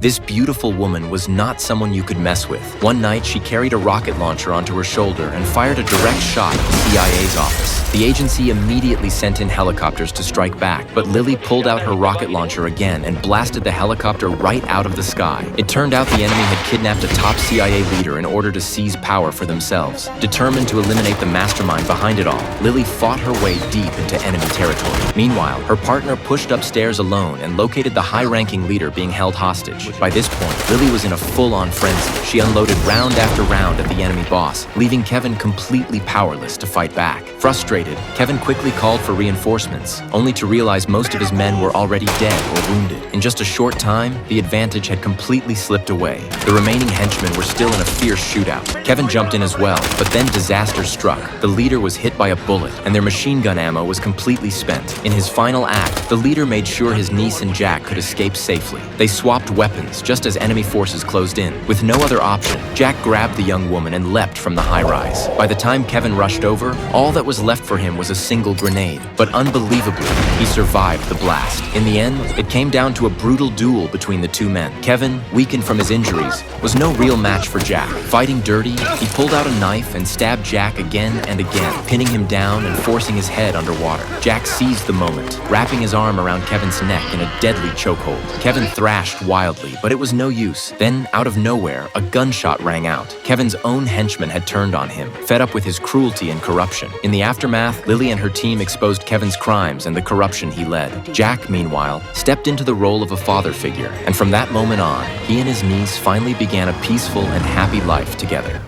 This beautiful woman was not someone you could mess with. One night, she carried a rocket launcher onto her shoulder and fired a direct shot at the CIA's office. The agency immediately sent in helicopters to strike back, but Lily pulled out her rocket launcher again and blasted the helicopter right out of the sky. It turned out the enemy had kidnapped a top CIA leader in order to seize power for themselves. Determined to eliminate the mastermind behind it all, Lily fought her way deep into enemy territory. Meanwhile, her partner pushed upstairs alone and located the high-ranking leader being held hostage. By this point, Lily was in a full-on frenzy. She unloaded round after round at the enemy boss, leaving Kevin completely powerless to fight back. Frustrated, Kevin quickly called for reinforcements, only to realize most of his men were already dead or wounded. In just a short time, the advantage had completely slipped away. The remaining henchmen were still in a fierce shootout. Kevin jumped in as well, but then disaster struck. The leader was hit by a bullet, and their machine gun ammo was completely spent. In his final act, the leader made sure his niece and Jack could escape safely. They swapped weapons just as enemy forces closed in. With no other option, Jack grabbed the young woman and leapt from the high-rise. By the time Kevin rushed over, all that was left for him was a single grenade. But unbelievably, he survived the blast. In the end, it came down to a brutal duel between the two men. Kevin, weakened from his injuries, was no real match for Jack. Fighting dirty, he pulled out a knife and stabbed Jack again and again, pinning him down and forcing his head underwater. Jack seized the moment, wrapping his arm around Kevin's neck in a deadly chokehold. Kevin thrashed wildly, but it was no use. Then, out of nowhere, a gunshot rang out. Kevin's own henchmen had turned on him, fed up with his cruelty and corruption. In the aftermath, Lily and her team exposed Kevin's crimes and the corruption he led. Jack, meanwhile, stepped into the role of a father figure, and from that moment on, he and his niece finally began a peaceful and happy life together.